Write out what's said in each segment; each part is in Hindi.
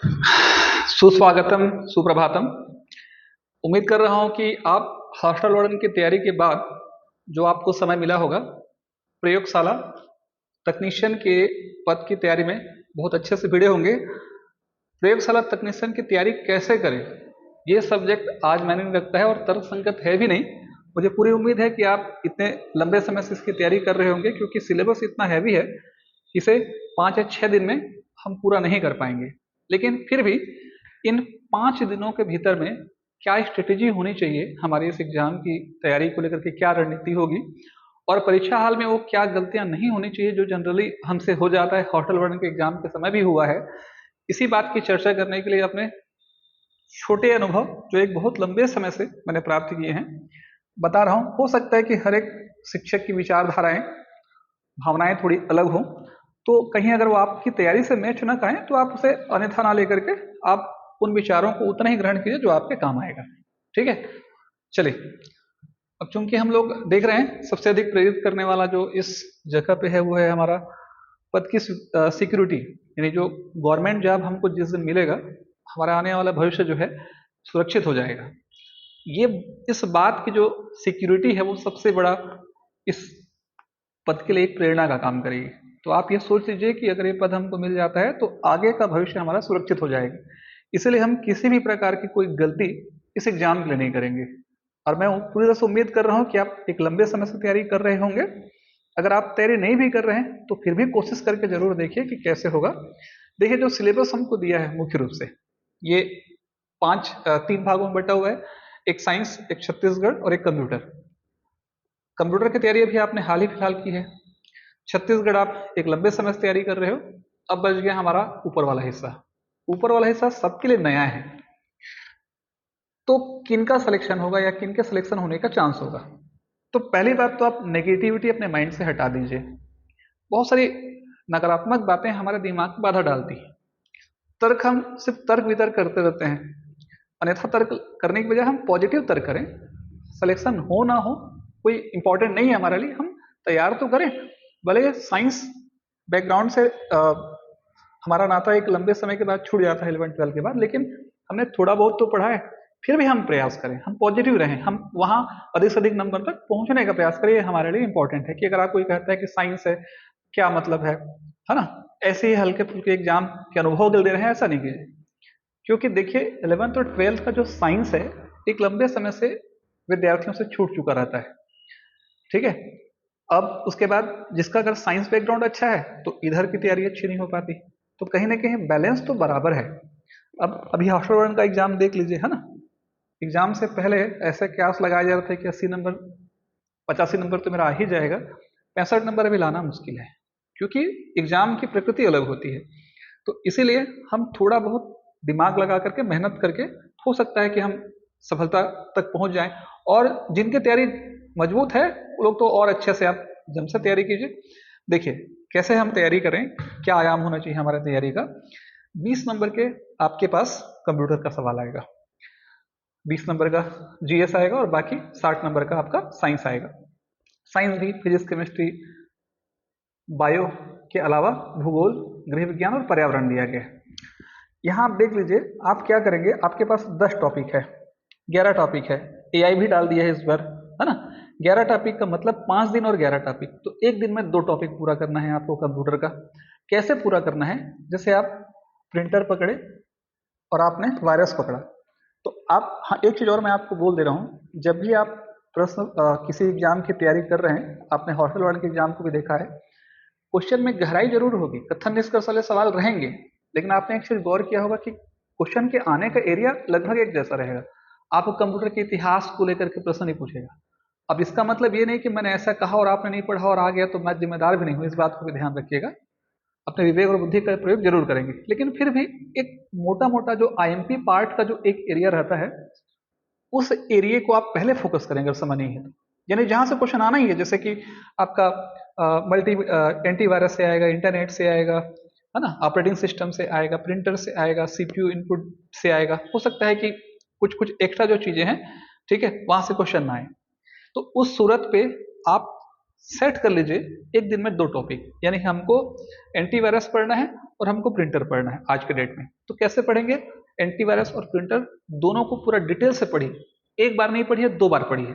सुस्वागतम, सुप्रभातम। उम्मीद कर रहा हूं कि आप हॉस्टल वार्डन की तैयारी के बाद जो आपको समय मिला होगा, प्रयोगशाला तकनीशियन के पद की तैयारी में बहुत अच्छे से भिड़े होंगे। प्रयोगशाला तकनीशियन की तैयारी कैसे करें, ये सब्जेक्ट आज मैंने नहीं रखता है और तर्कसंगत है भी नहीं। मुझे पूरी उम्मीद है कि आप इतने लंबे समय से इसकी तैयारी कर रहे होंगे, क्योंकि सिलेबस इतना हैवी है, इसे 5 या 6 दिन में हम पूरा नहीं कर पाएंगे। लेकिन फिर भी इन 5 दिनों के भीतर में क्या स्ट्रेटेजी होनी चाहिए, हमारे इस एग्जाम की तैयारी को लेकर के क्या रणनीति होगी, और परीक्षा हाल में वो क्या गलतियां नहीं होनी चाहिए जो जनरली हमसे हो जाता है, हॉस्टल वार्डन के एग्जाम के समय भी हुआ है। इसी बात की चर्चा करने के लिए अपने छोटे अनुभव, जो एक बहुत लंबे समय से मैंने प्राप्त किए हैं, बता रहा हूँ। हो सकता है कि हर एक शिक्षक की विचारधाराएं, भावनाएं थोड़ी अलग हो, तो कहीं अगर वो आपकी तैयारी से मैच ना खाएं तो आप उसे अन्यथा ना लेकर के आप उन विचारों को उतना ही ग्रहण कीजिए जो आपके काम आएगा। ठीक है, चलिए। अब चूंकि हम लोग देख रहे हैं सबसे अधिक प्रेरित करने वाला जो इस जगह पे है वो है हमारा पद की सिक्योरिटी, यानी जो गवर्नमेंट जॉब हमको जिस दिन मिलेगा, हमारा आने वाला भविष्य जो है सुरक्षित हो जाएगा। ये इस बात की जो सिक्योरिटी है वो सबसे बड़ा इस पद के लिए एक प्रेरणा का काम करेगी। तो आप ये सोच लीजिए कि अगर ये पद हमको मिल जाता है तो आगे का भविष्य हमारा सुरक्षित हो जाएगा। इसलिए हम किसी भी प्रकार की कोई गलती इस एग्जाम के लिए नहीं करेंगे। और मैं पूरी तरह से उम्मीद कर रहा हूँ कि आप एक लंबे समय से तैयारी कर रहे होंगे। अगर आप तैयारी नहीं भी कर रहे हैं तो फिर भी कोशिश करके जरूर देखिए कि कैसे होगा। देखिए, जो सिलेबस हमको दिया है मुख्य रूप से ये 3 भागों में बटा हुआ है। एक साइंस, एक छत्तीसगढ़ और एक कंप्यूटर। कंप्यूटर की तैयारी अभी आपने हाल ही फिलहाल की है। छत्तीसगढ़ आप एक लंबे समय से तैयारी कर रहे हो। अब बच गया हमारा ऊपर वाला हिस्सा। ऊपर वाला हिस्सा सबके लिए नया है, तो किनका सिलेक्शन होगा या किनके सिलेक्शन होने का चांस होगा। तो पहली बात तो आप नेगेटिविटी अपने माइंड से हटा दीजिए। बहुत सारी नकारात्मक बातें हमारे दिमाग में बाधा डालती है। तर्क, हम सिर्फ तर्क वितर्क करते रहते हैं, अन्यथा तर्क करने की बजाय हम पॉजिटिव तर्क करें। सिलेक्शन हो ना हो कोई इंपॉर्टेंट नहीं है हमारे लिए, हम तैयार तो करें। भले साइंस बैकग्राउंड से हमारा नाता एक लंबे समय के बाद छूट जाता है 11वीं 12वीं के बाद, लेकिन हमने थोड़ा बहुत तो पढ़ा है। फिर भी हम प्रयास करें, हम पॉजिटिव रहें, हम वहां अधिक से अधिक नंबर तक पहुंचने का प्रयास करें। ये हमारे लिए इंपॉर्टेंट है कि अगर आप कोई कहता है कि साइंस है, क्या मतलब है ना, ऐसे ही हल्के फुल्के एग्जाम के अनुभव दे रहे हैं, ऐसा नहीं कीजिए। क्योंकि देखिए, 11th और 12th का जो साइंस है एक लंबे समय से विद्यार्थियों से छूट चुका रहता है। ठीक है, अब उसके बाद जिसका अगर साइंस बैकग्राउंड अच्छा है तो इधर की तैयारी अच्छी नहीं हो पाती। तो कहीं ना कहीं बैलेंस तो बराबर है। अब अभी हॉस्टल वार्डन का एग्जाम देख लीजिए, है ना। एग्जाम से पहले ऐसे क्यास लगाए जा रहे थे कि 80 नंबर, 85 नंबर तो मेरा आ ही जाएगा। 65 नंबर अभी लाना मुश्किल है, क्योंकि एग्जाम की प्रकृति अलग होती है। तो इसीलिए हम थोड़ा बहुत दिमाग लगा करके मेहनत करके हो सकता है कि हम सफलता तक पहुंच जाएं। और जिनकी तैयारी मजबूत है वो लोग तो और अच्छे से आप जम से तैयारी कीजिए। देखिए कैसे हम तैयारी करें, क्या आयाम होना चाहिए हमारे तैयारी का। 20 नंबर के आपके पास कंप्यूटर का सवाल आएगा, 20 नंबर का जीएस आएगा और बाकी 60 नंबर का आपका साइंस आएगा। साइंस भी फिजिक्स, केमिस्ट्री, बायो के अलावा भूगोल, गृह विज्ञान और पर्यावरण दिया गया है। यहाँ आप देख लीजिए, आप क्या करेंगे, आपके पास 10 टॉपिक है, 11 टॉपिक है, एआई भी डाल दिया है इस बार, है ना। 11 टॉपिक का मतलब 5 दिन और 11 टॉपिक, तो एक दिन में 2 टॉपिक पूरा करना है आपको कंप्यूटर का। कैसे पूरा करना है, जैसे आप प्रिंटर पकड़े और आपने वायरस पकड़ा, तो आप, हाँ एक चीज और मैं आपको बोल दे रहा हूँ, जब भी आप प्रश्न किसी एग्जाम की तैयारी कर रहे हैं, आपने हॉस्टल वार्ड के एग्जाम को भी देखा है, क्वेश्चन में गहराई जरूर होगी, कथन निष्कर्ष वाले सवाल रहेंगे, लेकिन आपने एक चीज गौर किया होगा कि क्वेश्चन के आने का एरिया लगभग एक जैसा रहेगा। आपको कंप्यूटर के इतिहास को लेकर के प्रश्न नहीं पूछेगा। अब इसका मतलब ये नहीं कि मैंने ऐसा कहा और आपने नहीं पढ़ा और आ गया तो मैं जिम्मेदार भी नहीं हूं, इस बात को भी ध्यान रखिएगा। अपने विवेक और बुद्धि का प्रयोग जरूर करेंगे, लेकिन फिर भी एक मोटा मोटा जो आईएमपी पार्ट का जो एक एरिया रहता है, उस एरिया को आप पहले फोकस करेंगे अगर समय नहीं है तो। यानी जहां से क्वेश्चन आना ही है, जैसे कि आपका मल्टी एंटीवायरस से आएगा, इंटरनेट से आएगा, है ना, ऑपरेटिंग सिस्टम से आएगा, प्रिंटर से आएगा, सीपीयू इनपुट से आएगा, हो सकता है कि कुछ कुछ एक्स्ट्रा जो चीजें हैं, ठीक है, वहां से क्वेश्चन ना आए। तो उस सूरत पे आप सेट कर लीजिए एक दिन में 2 टॉपिक, यानी हमको एंटीवायरस पढ़ना है और हमको प्रिंटर पढ़ना है आज के डेट में। तो कैसे पढ़ेंगे? एंटीवायरस और प्रिंटर दोनों को पूरा डिटेल से पढ़िए, एक बार नहीं पढ़िए, 2 बार पढ़िए,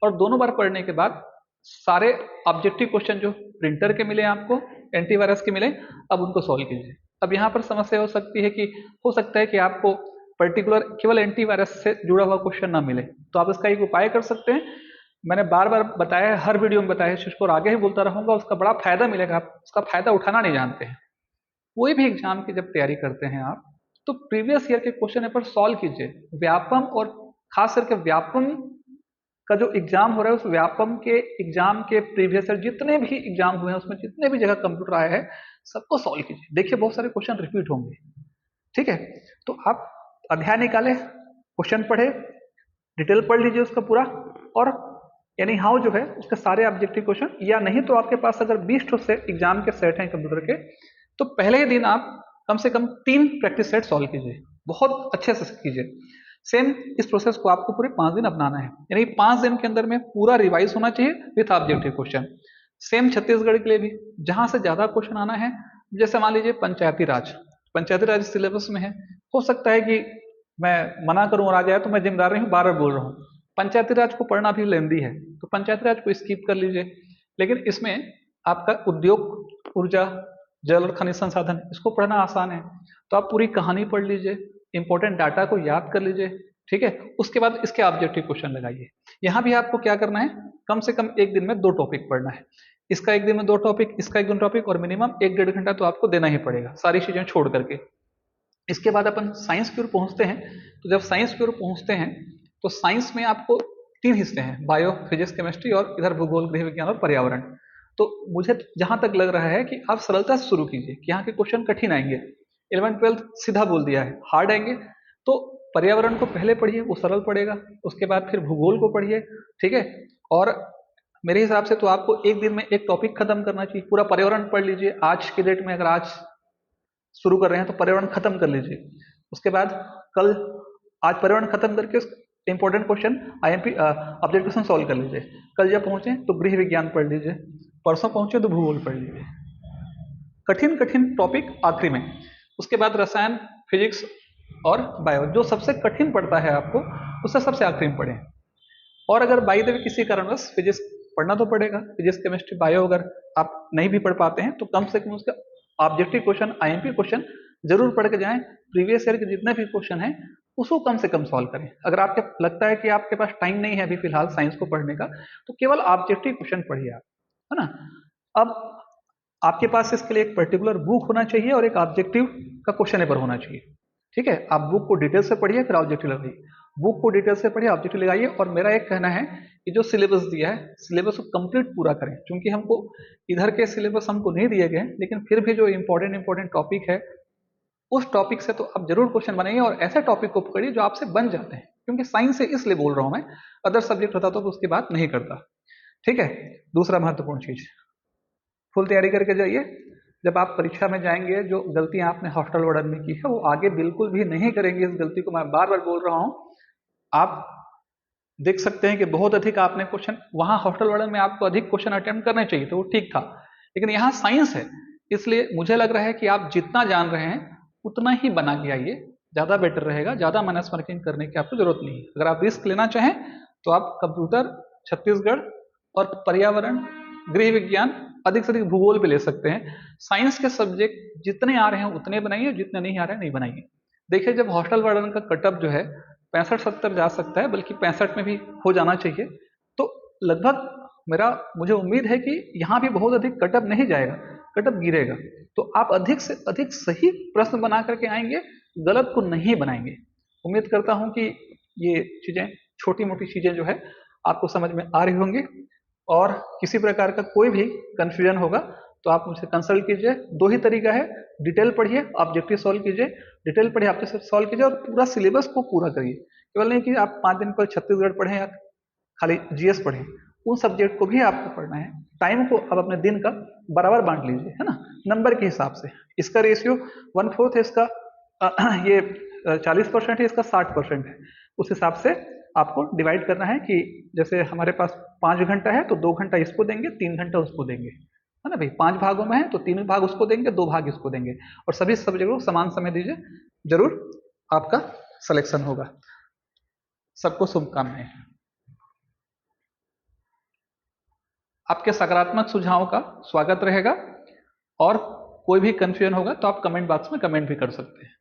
और दोनों बार पढ़ने के बाद सारे ऑब्जेक्टिव क्वेश्चन जो प्रिंटर के मिले आपको, एंटीवायरस के मिले, अब उनको सॉल्व कीजिए। अब यहाँ पर समस्या हो सकती है कि हो सकता है कि आपको पर्टिकुलर केवल एंटीवायरस से जुड़ा हुआ क्वेश्चन ना मिले, तो आप इसका एक उपाय कर सकते हैं। मैंने बार बार बताया है, हर वीडियो में बताया है इस चीज को, और आगे ही बोलता रहूंगा, उसका बड़ा फायदा मिलेगा, आप उसका फायदा उठाना नहीं जानते हैं। कोई भी एग्जाम की जब तैयारी करते हैं आप, तो प्रीवियस ईयर के क्वेश्चन पेपर सॉल्व कीजिए। व्यापम और खास करके व्यापम का जो एग्जाम हो रहा है, उस व्यापम के एग्जाम के प्रीवियस ईयर जितने भी एग्जाम हुए हैं, उसमें जितने भी जगह कंप्यूटर आया है, सबको सॉल्व कीजिए। देखिए बहुत सारे क्वेश्चन रिपीट होंगे, ठीक है? तो आप अध्याय निकाले, क्वेश्चन पढ़े, डिटेल पढ़ लीजिए उसका पूरा, और यानी हाउ जो है उसके सारे ऑब्जेक्टिव क्वेश्चन, या नहीं तो आपके पास अगर 20 से एग्जाम के सेट हैं कंप्यूटर के, तो पहले ही दिन आप कम से कम 3 प्रैक्टिस सेट सॉल्व कीजिए, बहुत अच्छे से कीजिए। सेम इस प्रोसेस को आपको पूरे 5 दिन अपनाना है, यानी 5 दिन के अंदर में पूरा रिवाइज होना चाहिए with objective question. Same Chhattisgarh के लिए भी, जहां से ज्यादा क्वेश्चन आना है, जैसे मान लीजिए पंचायती राज सिलेबस में है, हो सकता है कि मैं मना करूं और आ जाए तो मैं जिम्मेदार नहीं हूं, बार बार बोल रहा हूं, पंचायती राज को पढ़ना भी लेंदी है, तो पंचायती राज को स्किप कर लीजिए। लेकिन इसमें आपका उद्योग, ऊर्जा, जल और खनिज संसाधन, इसको पढ़ना आसान है, तो आप पूरी कहानी पढ़ लीजिए, इंपॉर्टेंट डाटा को याद कर लीजिए, ठीक है? उसके बाद इसके ऑब्जेक्टिव क्वेश्चन लगाइए। यहाँ भी आपको क्या करना है, कम से कम एक दिन में 2 टॉपिक पढ़ना है, इसका एक दिन में 2 टॉपिक, इसका एक दिन टॉपिक, और मिनिमम 1-1.5 घंटा तो आपको देना ही पड़ेगा सारी चीजें छोड़ करके। इसके बाद अपन साइंस की ओर पहुंचते हैं। तो जब साइंस की ओर पहुंचते हैं, तो साइंस में आपको 3 हिस्से हैं, बायो, फिजिक्स, केमिस्ट्री, और इधर भूगोल, गृह विज्ञान और पर्यावरण। तो मुझे जहां तक लग रहा है कि आप सरलता से शुरू कीजिए, कि यहाँ के क्वेश्चन कठिन आएंगे। 11th-12th सीधा बोल दिया है, हार्ड आएंगे। तो पर्यावरण को पहले पढ़िए, वो सरल पड़ेगा, उसके बाद फिर भूगोल को पढ़िए, ठीक है? और मेरे हिसाब से तो आपको एक दिन में एक टॉपिक खत्म करना चाहिए, पूरा पर्यावरण पढ़ लीजिए। आज के डेट में अगर आज शुरू कर रहे हैं तो पर्यावरण खत्म कर लीजिए, उसके बाद कल, आज पर्यावरण खत्म करके important question IMP objective question solve कर लीजिए। कल जब पहुंचे तो गृह विज्ञान पढ़ लीजिए, परसों पहुंचे तो भूगोल पढ़ लीजिए, कठिन कठिन टॉपिक आखिरी में। उसके बाद रसायन, फिजिक्स और बायो, जो सबसे कठिन पड़ता है आपको, उससे सबसे आखिरी में पढ़ें। और अगर बाई द वे किसी कारणवश फिजिक्स पढ़ना तो पड़ेगा, फिजिक्स, केमिस्ट्री, बायो अगर आप नहीं भी पढ़ पाते हैं, तो कम से कम उसका ऑब्जेक्टिव क्वेश्चन, आईएमपी क्वेश्चन जरूर पढ़ के जाएं। प्रीवियस ईयर के जितने भी क्वेश्चन हैं उसको कम से कम सॉल्व करें। अगर आपको लगता है कि आपके पास टाइम नहीं है अभी फिलहाल साइंस को पढ़ने का, तो केवल ऑब्जेक्टिव क्वेश्चन पढ़िए आप, है ना? अब आपके पास इसके लिए एक पर्टिकुलर बुक होना चाहिए और एक ऑब्जेक्टिव का क्वेश्चन पेपर होना चाहिए, ठीक है? आप बुक को डिटेल से पढ़िए, फिर ऑब्जेक्टिव लगाइए, बुक को डिटेल से पढ़िए, ऑब्जेक्टिव लगाइए। और मेरा एक कहना है कि जो सिलेबस दिया है, सिलेबस को कंप्लीट पूरा करें, क्योंकि हमको इधर के सिलेबस हमको नहीं दिए गए, लेकिन फिर भी जो इंपॉर्टेंट टॉपिक है, उस टॉपिक से तो आप जरूर क्वेश्चन बनाइए, और ऐसे टॉपिक को पकड़िए जो आपसे बन जाते हैं, क्योंकि साइंस से इसलिए बोल रहा हूं मैं, अदर सब्जेक्ट होता तो उसकी बात नहीं करता, ठीक है? दूसरा महत्वपूर्ण चीज, फुल तैयारी करके जाइए। जब आप परीक्षा में जाएंगे, जो गलतियां आपने हॉस्टल वार्डन में की है, वो आगे बिल्कुल भी नहीं करेंगे। इस गलती को मैं बार बार बोल रहा हूं। आप देख सकते हैं कि बहुत अधिक आपने क्वेश्चन, वहां हॉस्टल वार्डन में आपको अधिक क्वेश्चन अटेम्प्ट करने चाहिए, तो वो ठीक था, लेकिन यहाँ साइंस है, इसलिए मुझे लग रहा है कि आप जितना जान रहे हैं उतना ही बना के आइए, ज्यादा बेटर रहेगा। ज्यादा माइनस मार्किंग करने की आपको जरूरत नहीं है। अगर आप रिस्क लेना चाहें तो आप कंप्यूटर, छत्तीसगढ़ और पर्यावरण, गृह विज्ञान, अधिक से अधिक भूगोल पे ले सकते हैं। साइंस के सब्जेक्ट जितने आ रहे हैं उतने बनाइए, जितने नहीं आ रहे हैं नहीं बनाइए। देखिए, जब हॉस्टल वार्डन का कटअप जो है 65-70 जा सकता है, बल्कि 65 में भी हो जाना चाहिए, तो लगभग मुझे उम्मीद है कि यहाँ भी बहुत अधिक कटअप नहीं जाएगा, कटअप गिरेगा। तो आप अधिक से अधिक सही प्रश्न बना करके आएंगे, गलत को नहीं बनाएंगे। उम्मीद करता हूं कि ये चीजें, छोटी मोटी चीजें जो है आपको समझ में आ रही होंगी, और किसी प्रकार का कोई भी कंफ्यूजन होगा तो आप मुझसे कंसल्ट कीजिए। 2 ही तरीका है, डिटेल पढ़िए, ऑब्जेक्टिव सॉल्व कीजिए, डिटेल पढ़िए, ऑब्जेक्टिव सॉल्व कीजिए, और पूरा सिलेबस को पूरा करिए। केवल नहीं कि आप 5 दिन पर छत्तीसगढ़ पढ़ें या खाली जीएस पढ़ें, उन सब्जेक्ट को भी आपको पढ़ना है। टाइम को अब अपने दिन का बराबर बांट लीजिए, है ना, नंबर के हिसाब से। इसका रेशियो 1/4 है, इसका ये 40% है, इसका 60% है, उस हिसाब से आपको डिवाइड करना है कि जैसे हमारे पास 5 घंटा है तो 2 घंटा इसको देंगे, 3 घंटा उसको देंगे, है ना भाई। 5 भागों में है तो 3 भाग उसको देंगे, 2 भाग इसको देंगे, और सभी सब्जेक्ट को समान समय दीजिए, जरूर आपका सिलेक्शन होगा। सबको शुभकामनाएं। आपके सकारात्मक सुझावों का स्वागत रहेगा, और कोई भी कंफ्यूजन होगा तो आप कमेंट बॉक्स में कमेंट भी कर सकते हैं।